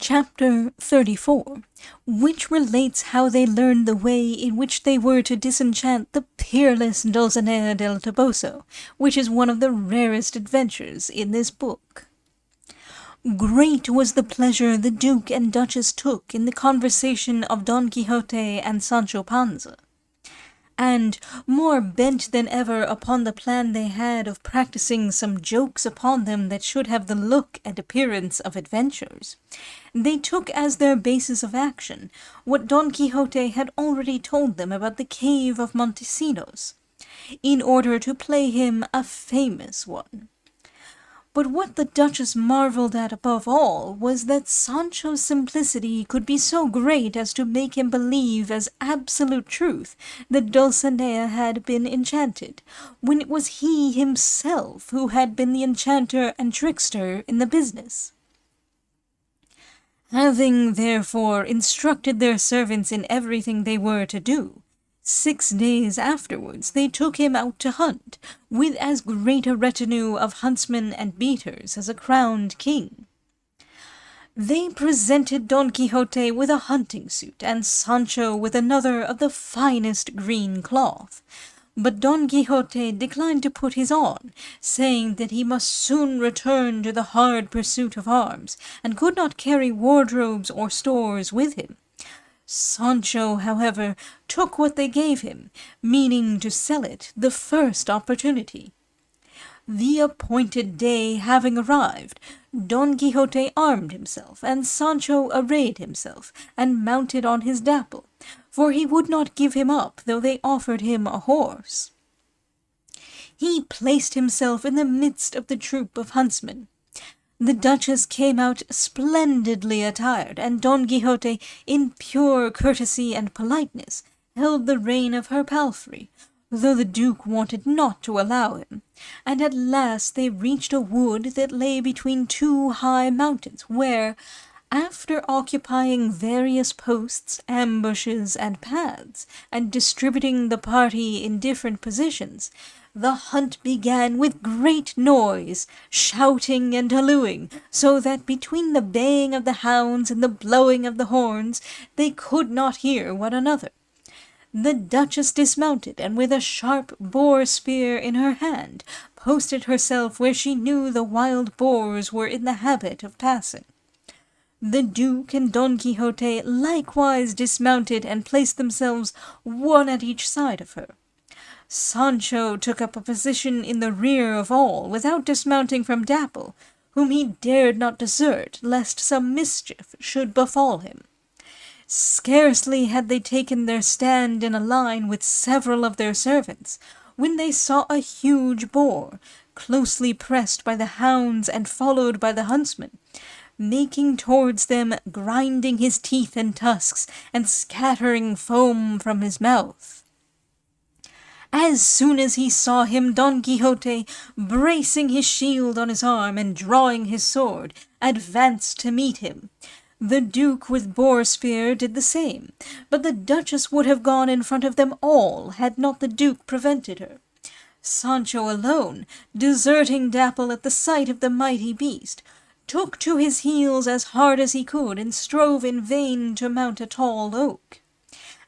Chapter 34, which relates how they learned the way in which they were to disenchant the peerless Dulcinea del Toboso, which is one of the rarest adventures in this book. Great was the pleasure the Duke and Duchess took in the conversation of Don Quixote and Sancho Panza, and, more bent than ever upon the plan they had of practising some jokes upon them that should have the look and appearance of adventures, they took as their basis of action what Don Quixote had already told them about the cave of Montesinos, in order to play him a famous one. But what the Duchess marvelled at above all was that Sancho's simplicity could be so great as to make him believe as absolute truth that Dulcinea had been enchanted, when it was he himself who had been the enchanter and trickster in the business. Having, therefore, instructed their servants in everything they were to do, 6 days afterwards they took him out to hunt, with as great a retinue of huntsmen and beaters as a crowned king. They presented Don Quixote with a hunting suit, and Sancho with another of the finest green cloth, but Don Quixote declined to put his on, saying that he must soon return to the hard pursuit of arms, and could not carry wardrobes or stores with him. Sancho, however, took what they gave him, meaning to sell it the first opportunity. The appointed day having arrived, Don Quixote armed himself, and Sancho arrayed himself, and mounted on his Dapple, for he would not give him up, though they offered him a horse. He placed himself in the midst of the troop of huntsmen. The Duchess came out splendidly attired, and Don Quixote, in pure courtesy and politeness, held the rein of her palfrey, though the Duke wanted not to allow him, and at last they reached a wood that lay between 2 high mountains, where, after occupying various posts, ambushes, and paths, and distributing the party in different positions, the hunt began with great noise, shouting and hallooing, so that between the baying of the hounds and the blowing of the horns they could not hear one another. The Duchess dismounted, and with a sharp boar spear in her hand, posted herself where she knew the wild boars were in the habit of passing. The Duke and Don Quixote likewise dismounted and placed themselves one at each side of her. Sancho took up a position in the rear of all, without dismounting from Dapple, whom he dared not desert, lest some mischief should befall him. Scarcely had they taken their stand in a line with several of their servants, when they saw a huge boar, closely pressed by the hounds and followed by the huntsmen, making towards them, grinding his teeth and tusks, and scattering foam from his mouth. As soon as he saw him, Don Quixote, bracing his shield on his arm and drawing his sword, advanced to meet him. The Duke with boar spear did the same, but the Duchess would have gone in front of them all had not the Duke prevented her. Sancho alone, deserting Dapple at the sight of the mighty beast, took to his heels as hard as he could, and strove in vain to mount a tall oak.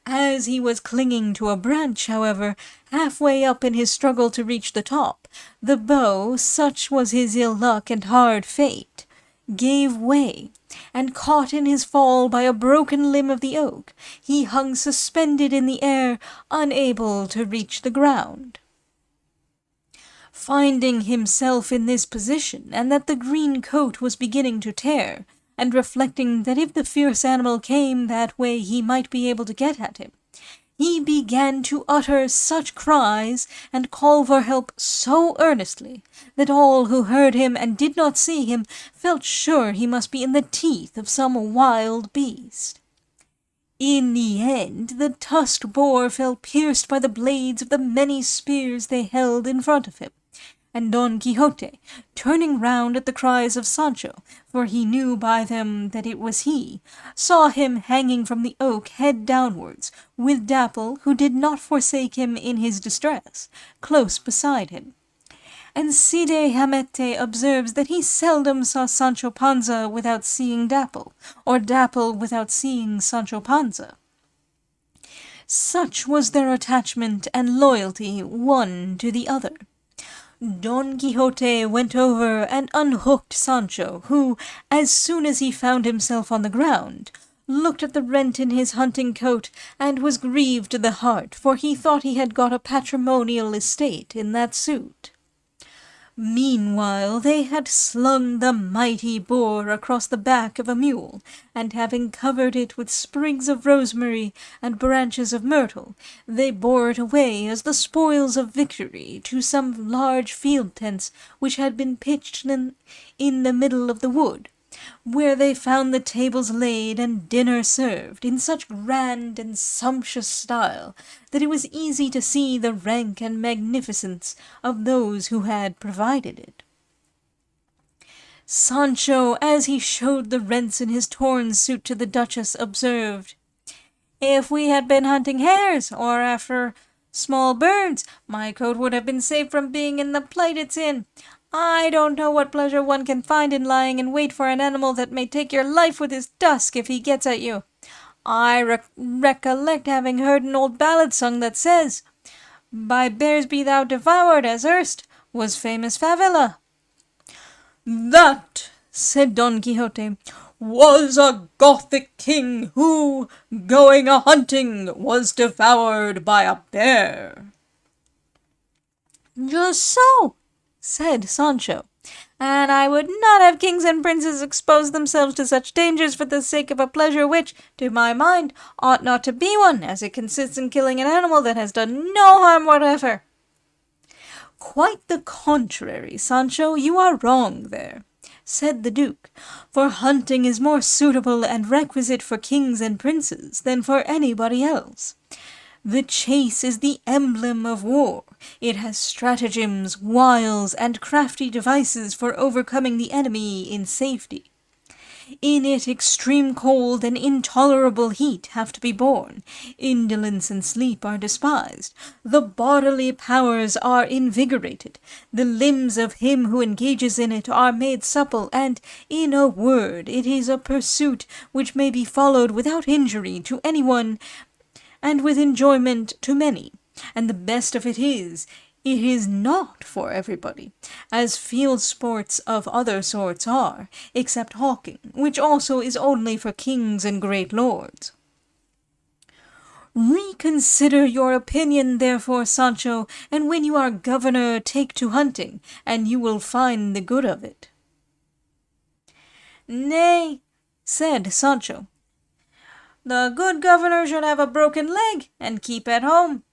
As he was clinging to a branch, however, halfway up in his struggle to reach the top, the bow, such was his ill luck and hard fate, gave way, and caught in his fall by a broken limb of the oak, he hung suspended in the air, unable to reach the ground. Finding himself in this position, and that the green coat was beginning to tear, and reflecting that if the fierce animal came that way he might be able to get at him, he began to utter such cries and call for help so earnestly that all who heard him and did not see him felt sure he must be in the teeth of some wild beast. In the end, the tusked boar fell pierced by the blades of the many spears they held in front of him, and Don Quixote, turning round at the cries of Sancho, for he knew by them that it was he, saw him hanging from the oak head downwards, with Dapple, who did not forsake him in his distress, close beside him. And Cide Hamete observes that he seldom saw Sancho Panza without seeing Dapple, or Dapple without seeing Sancho Panza. Such was their attachment and loyalty one to the other. Don Quixote went over and unhooked Sancho, who, as soon as he found himself on the ground, looked at the rent in his hunting coat, and was grieved to the heart, for he thought he had got a patrimonial estate in that suit. Meanwhile they had slung the mighty boar across the back of a mule, and having covered it with sprigs of rosemary and branches of myrtle, they bore it away as the spoils of victory to some large field tents which had been pitched in the middle of the wood, where they found the tables laid and dinner served in such grand and sumptuous style that it was easy to see the rank and magnificence of those who had provided it. Sancho, as he showed the rents in his torn suit to the Duchess, observed, "If we had been hunting hares, or after small birds, my coat would have been safe from being in the plight it's in. I don't know what pleasure one can find in lying in wait for an animal that may take your life with his tusk if he gets at you. I recollect having heard an old ballad sung that says, 'By bears be thou devoured, as erst was famous Favila.'" "That," said Don Quixote, "was a Gothic king who, going a-hunting, was devoured by a bear." "Just so," said Sancho, "and I would not have kings and princes expose themselves to such dangers for the sake of a pleasure which, to my mind, ought not to be one, as it consists in killing an animal that has done no harm whatever." "Quite the contrary, Sancho, you are wrong there," said the Duke, "for hunting is more suitable and requisite for kings and princes than for anybody else. The chase is the emblem of war. It has stratagems, wiles, and crafty devices for overcoming the enemy in safety. In it extreme cold and intolerable heat have to be borne, indolence and sleep are despised, the bodily powers are invigorated, the limbs of him who engages in it are made supple, and, in a word, it is a pursuit which may be followed without injury to any one, and with enjoyment to many, and the best of it is not for everybody, as field sports of other sorts are, except hawking, which also is only for kings and great lords. Reconsider your opinion, therefore, Sancho, and when you are governor take to hunting, and you will find the good of it." "Nay," said Sancho, "the good governor should have a broken leg and keep at home.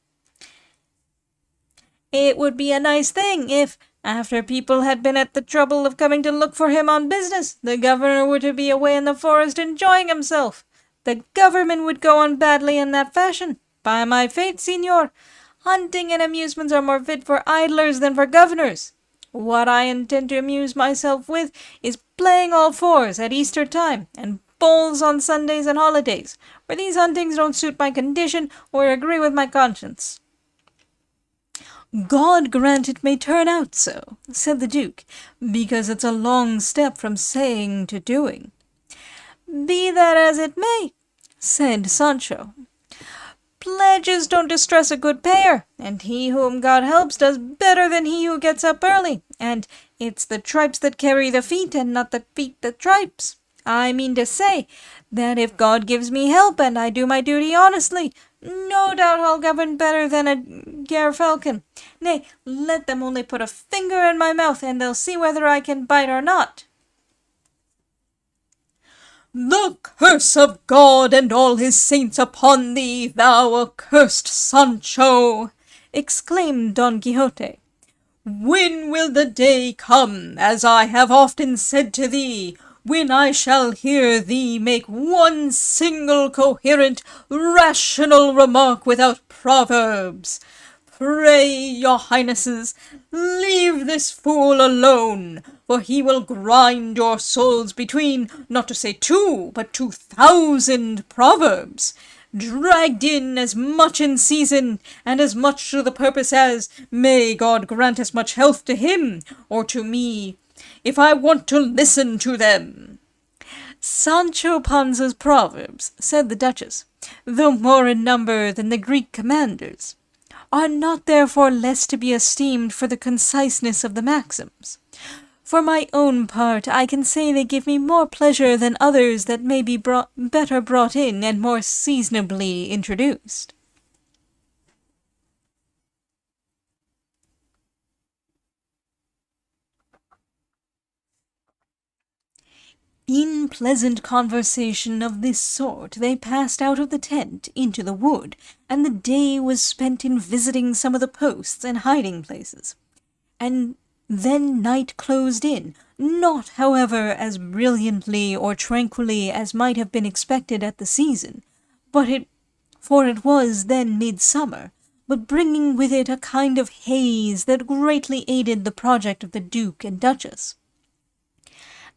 It would be a nice thing if, after people had been at the trouble of coming to look for him on business, the governor were to be away in the forest enjoying himself. The government would go on badly in that fashion. By my faith, señor, hunting and amusements are more fit for idlers than for governors. What I intend to amuse myself with is playing all fours at Easter time, and bowls on Sundays and holidays, for these huntings don't suit my condition or agree with my conscience." "God grant it may turn out so," said the Duke, "because it's a long step from saying to doing." "Be that as it may," said Sancho, "pledges don't distress a good payer, and he whom God helps does better than he who gets up early, and it's the tripes that carry the feet, and not the feet the tripes. I mean to say, that if God gives me help, and I do my duty honestly, no doubt I'll govern better than a gerfalcon. Nay, let them only put a finger in my mouth, and they'll see whether I can bite or not." "The curse of God and all his saints upon thee, thou accursed Sancho!" exclaimed Don Quixote. "When will the day come, as I have often said to thee, when I shall hear thee make one single coherent, rational remark without proverbs? Pray, your highnesses, leave this fool alone, for he will grind your souls between, not to say 2, but 2,000 proverbs. dragged in as much in season, and as much to the purpose as, may God grant as much health to him, or to me, if I want to listen to them. Sancho Panza's proverbs, said the Duchess, though more in number than the Greek commanders, are not therefore less to be esteemed for the conciseness of the maxims. For my own part, I can say they give me more pleasure than others that may be better brought in and more seasonably introduced. In pleasant conversation of this sort they passed out of the tent into the wood, and the day was spent in visiting some of the posts and hiding places. And then night closed in, not, however, as brilliantly or tranquilly as might have been expected at the season, for it was then midsummer, but bringing with it a kind of haze that greatly aided the project of the Duke and Duchess.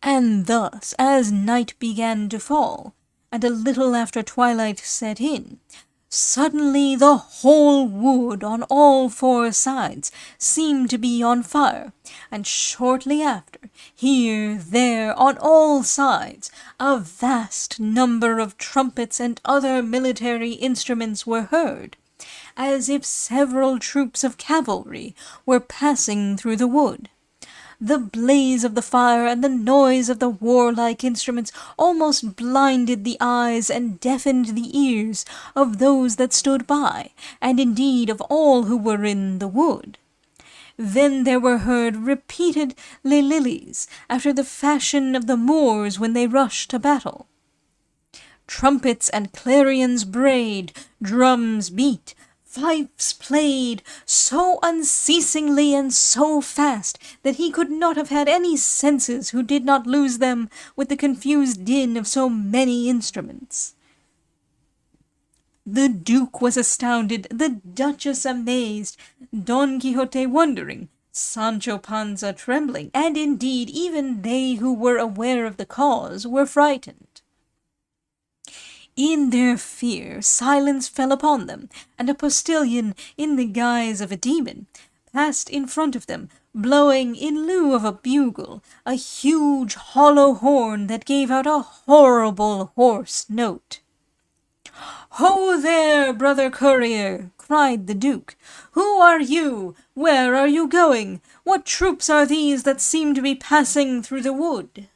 And thus, as night began to fall, and a little after twilight set in, suddenly the whole wood on all four sides seemed to be on fire, and shortly after, here, there, on all sides, a vast number of trumpets and other military instruments were heard, as if several troops of cavalry were passing through the wood. The blaze of the fire and the noise of the warlike instruments almost blinded the eyes and deafened the ears of those that stood by, and indeed of all who were in the wood. Then there were heard repeated lililies, after the fashion of the Moors when they rushed to battle. Trumpets and clarions brayed, drums beat, fifes played, so unceasingly and so fast that he could not have had any senses who did not lose them with the confused din of so many instruments. The Duke was astounded, the Duchess amazed, Don Quixote wondering, Sancho Panza trembling, and indeed even they who were aware of the cause were frightened. In their fear, silence fell upon them, and a postilion, in the guise of a demon, passed in front of them, blowing, in lieu of a bugle, a huge hollow horn that gave out a horrible hoarse note. "Ho there, brother courier!" cried the Duke. "Who are you? Where are you going? What troops are these that seem to be passing through the wood?"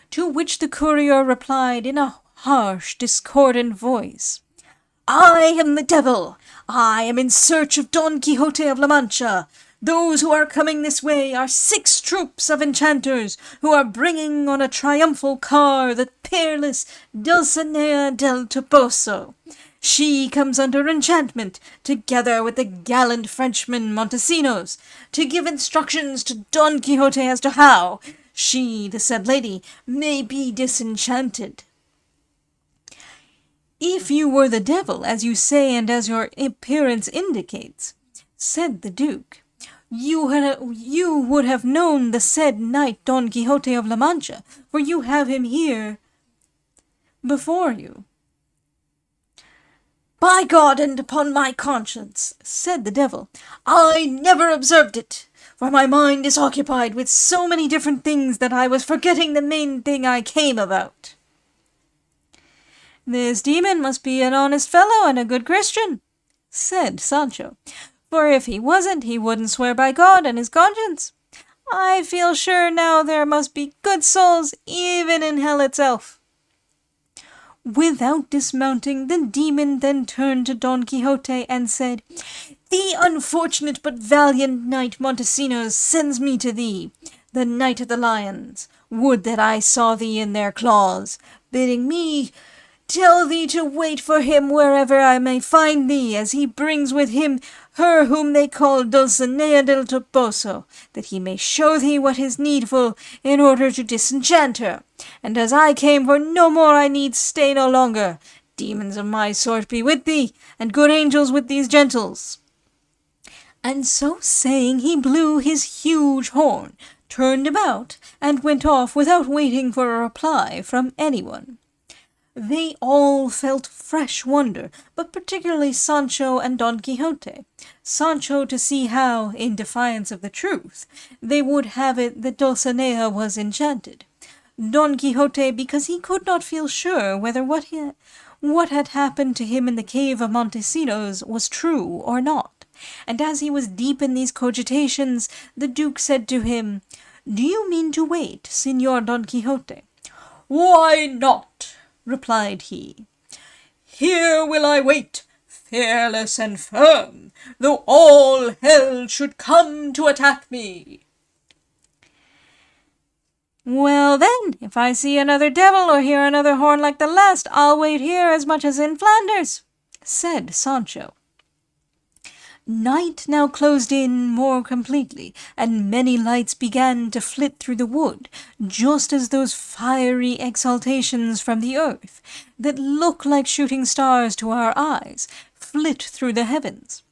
To which the courier replied in a harsh, discordant voice, "I am the devil! I am in search of Don Quixote of La Mancha. Those who are coming this way are 6 troops of enchanters, who are bringing on a triumphal car the peerless Dulcinea del Toboso. She comes under enchantment, together with the gallant Frenchman Montesinos, to give instructions to Don Quixote as to how she, the said lady, may be disenchanted." "If you were the devil, as you say and as your appearance indicates," said the Duke, you would have known the said knight Don Quixote of La Mancha, for you have him here before you." "By God and upon my conscience," said the devil, "I never observed it, for my mind is occupied with so many different things that I was forgetting the main thing I came about." "This demon must be an honest fellow and a good Christian," said Sancho, "for if he wasn't, he wouldn't swear by God and his conscience. I feel sure now there must be good souls even in hell itself." Without dismounting, the demon then turned to Don Quixote and said, "The unfortunate but valiant knight Montesinos sends me to thee, the Knight of the Lions. Would that I saw thee in their claws, bidding me tell thee to wait for him wherever I may find thee, as he brings with him her whom they call Dulcinea del Toboso, that he may show thee what is needful in order to disenchant her. And as I came for no more, I need stay no longer. Demons of my sort be with thee, and good angels with these gentles." And so saying, he blew his huge horn, turned about, and went off without waiting for a reply from anyone. They all felt fresh wonder, but particularly Sancho and Don Quixote. Sancho to see how, in defiance of the truth, they would have it that Dulcinea was enchanted. Don Quixote because he could not feel sure whether what had happened to him in the cave of Montesinos was true or not. And as he was deep in these cogitations, the Duke said to him, "Do you mean to wait, Señor Don Quixote?" "Why not?" replied he. "Here will I wait, fearless and firm, though all hell should come to attack me." "Well then, if I see another devil or hear another horn like the last, I'll wait here as much as in Flanders," said Sancho. Night now closed in more completely, and many lights began to flit through the wood, just as those fiery exhalations from the earth, that look like shooting stars to our eyes, flit through the heavens.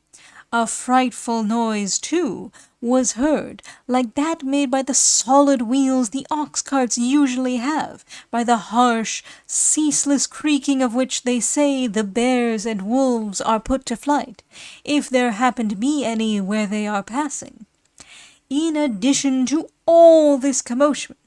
A frightful noise, too, was heard, like that made by the solid wheels the ox carts usually have, by the harsh, ceaseless creaking of which they say the bears and wolves are put to flight, if there happen to be any where they are passing. In addition to all this commotion,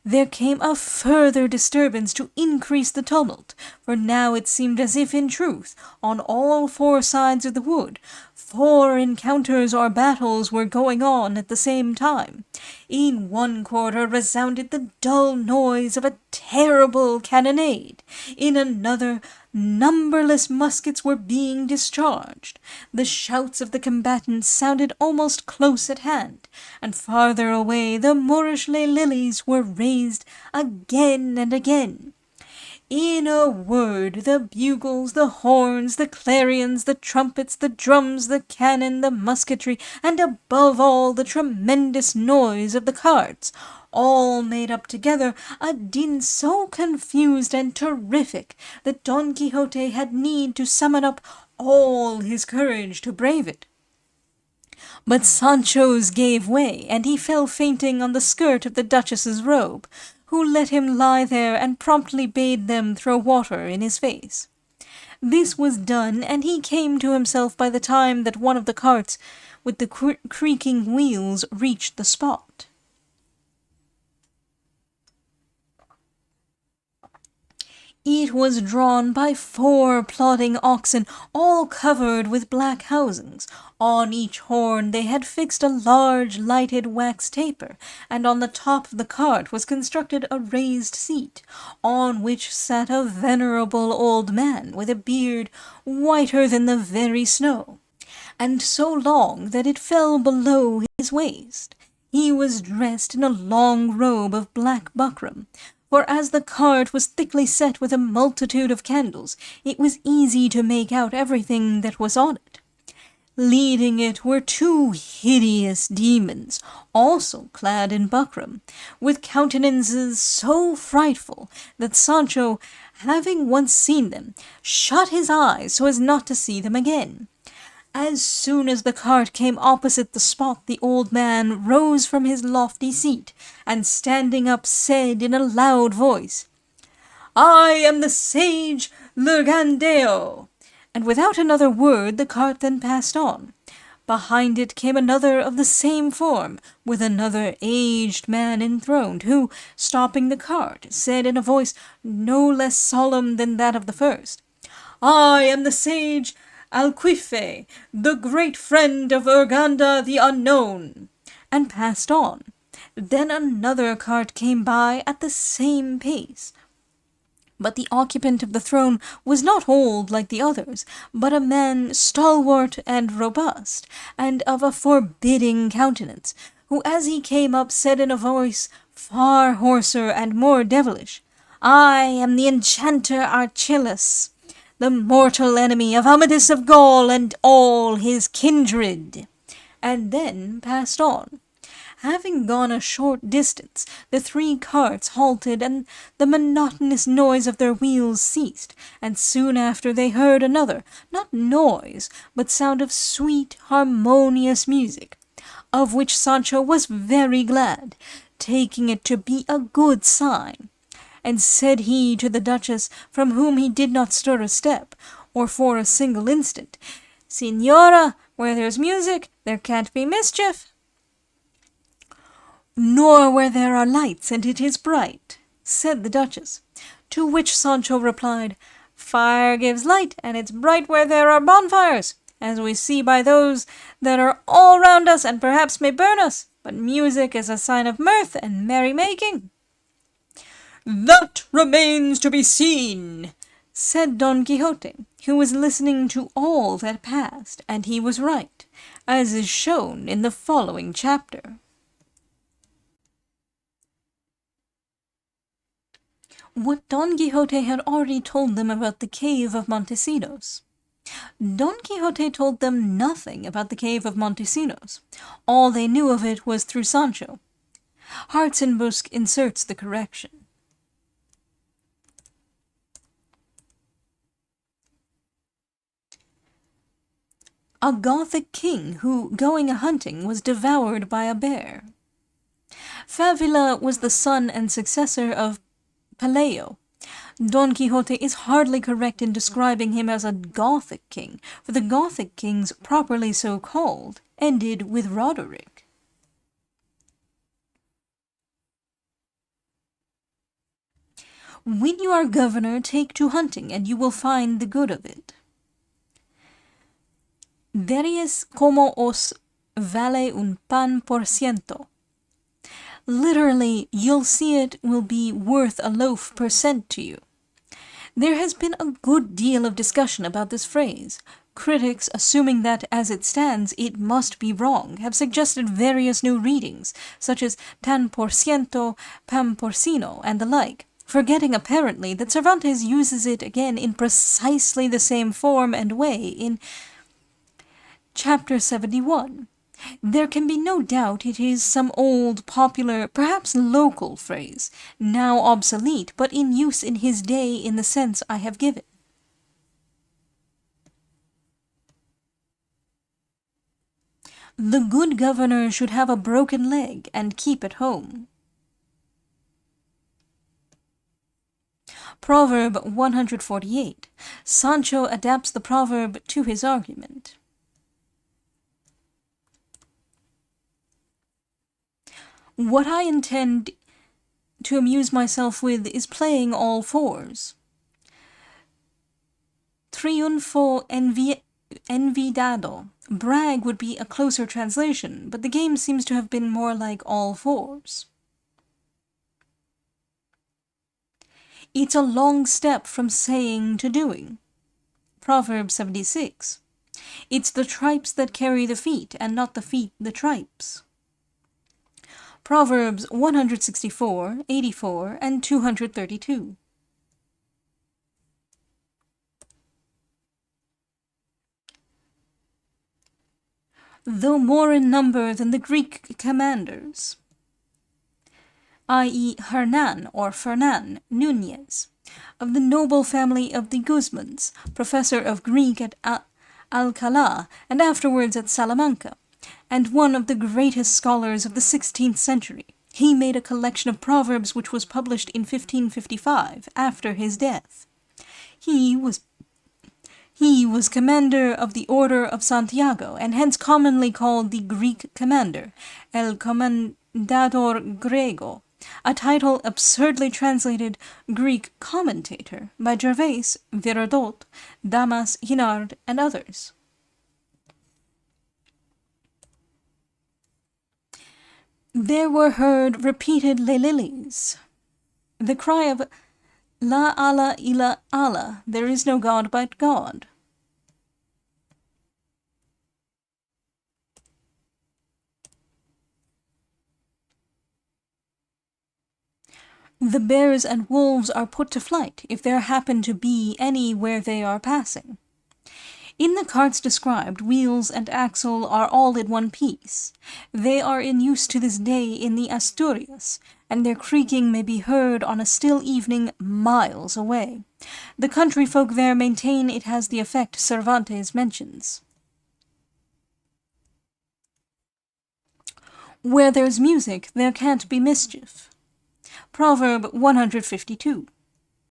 there came a further disturbance to increase the tumult, for now it seemed as if, in truth, on all four sides of the wood, 4 encounters or battles were going on at the same time. In one quarter resounded the dull noise of a terrible cannonade. In another, numberless muskets were being discharged. The shouts of the combatants sounded almost close at hand, and farther away the Moorish lilies were raised again and again. In a word, the bugles, the horns, the clarions, the trumpets, the drums, the cannon, the musketry, and above all the tremendous noise of the carts, all made up together a din so confused and terrific that Don Quixote had need to summon up all his courage to brave it. But Sancho's gave way, and he fell fainting on the skirt of the Duchess's robe, who let him lie there and promptly bade them throw water in his face. This was done, and he came to himself by the time that one of the carts with the creaking wheels reached the spot. It was drawn by 4 plodding oxen, all covered with black housings. On each horn they had fixed a large lighted wax taper, and on the top of the cart was constructed a raised seat, on which sat a venerable old man with a beard whiter than the very snow, and so long that it fell below his waist. He was dressed in a long robe of black buckram, for as the cart was thickly set with a multitude of candles, it was easy to make out everything that was on it. Leading it were 2 hideous demons, also clad in buckram, with countenances so frightful that Sancho, having once seen them, shut his eyes so as not to see them again. As soon as the cart came opposite the spot, the old man rose from his lofty seat, and standing up said in a loud voice, "I am the sage Lurgandeo," and without another word the cart then passed on. Behind it came another of the same form, with another aged man enthroned, who, stopping the cart, said in a voice no less solemn than that of the first, "I am the sage Alquife, the great friend of Urganda the Unknown," and passed on. Then another cart came by at the same pace. But the occupant of the throne was not old like the others, but a man stalwart and robust, and of a forbidding countenance, who as he came up said in a voice far hoarser and more devilish, "I am the enchanter Archillas, the mortal enemy of Amadis of Gaul and all his kindred," and then passed on. Having gone a short distance, the 3 carts halted, and the monotonous noise of their wheels ceased, and soon after they heard another, not noise, but sound of sweet, harmonious music, of which Sancho was very glad, taking it to be a good sign. And said he to the Duchess, from whom he did not stir a step, or for a single instant, Signora, where there's music, there can't be mischief. Nor where there are lights and it is bright, said the Duchess. To which Sancho replied, Fire gives light, and it's bright where there are bonfires, as we see by those that are all round us and perhaps may burn us. But music is a sign of mirth and merry-making. That remains to be seen, said Don Quixote, who was listening to all that passed, and he was right, as is shown in the following chapter. What Don Quixote had already told them about the cave of Montesinos. Don Quixote told them nothing about the cave of Montesinos. All they knew of it was through Sancho. Hartzenbusch inserts the correction. A Gothic king who, going a-hunting, was devoured by a bear. Favila was the son and successor of Peleo. Don Quixote is hardly correct in describing him as a Gothic king, for the Gothic kings, properly so called, ended with Roderick. When you are governor, take to hunting, and you will find the good of it. Veries como os vale un pan por ciento. Literally, you'll see it will be worth a loaf per cent to you. There has been a good deal of discussion about this phrase. Critics, assuming that as it stands it must be wrong, have suggested various new readings, such as tan por ciento, pan porcino, and the like, forgetting apparently that Cervantes uses it again in precisely the same form and way in Chapter 71. There can be no doubt it is some old, popular, perhaps local phrase, now obsolete, but in use in his day in the sense I have given. The good governor should have a broken leg and keep at home. Proverb 148. Sancho adapts the proverb to his argument. What I intend to amuse myself with is playing all fours. Triunfo envidado. Brag would be a closer translation, but the game seems to have been more like all fours. It's a long step from saying to doing. Proverb 76. It's the tripes that carry the feet, and not the feet the tripes. Proverbs 164, 84, and 232. Though more in number than the Greek commanders, i.e. Hernan or Fernan Nunez, of the noble family of the Guzmans, professor of Greek at Alcalá and afterwards at Salamanca, and one of the greatest scholars of the 16th century. He made a collection of proverbs which was published in 1555, after his death. He was commander of the Order of Santiago, and hence commonly called the Greek commander, El Commendador Grego, a title absurdly translated Greek commentator by Gervais, Virodot, Damas, Hinard, and others. There were heard repeated lelilies, the cry of La Allah illa Allah, there is no God but God. The bears and wolves are put to flight if there happen to be any where they are passing. In the carts described, wheels and axle are all in one piece. They are in use to this day in the Asturias, and their creaking may be heard on a still evening miles away. The country folk there maintain it has the effect Cervantes mentions. Where there's music, there can't be mischief. Proverb 152.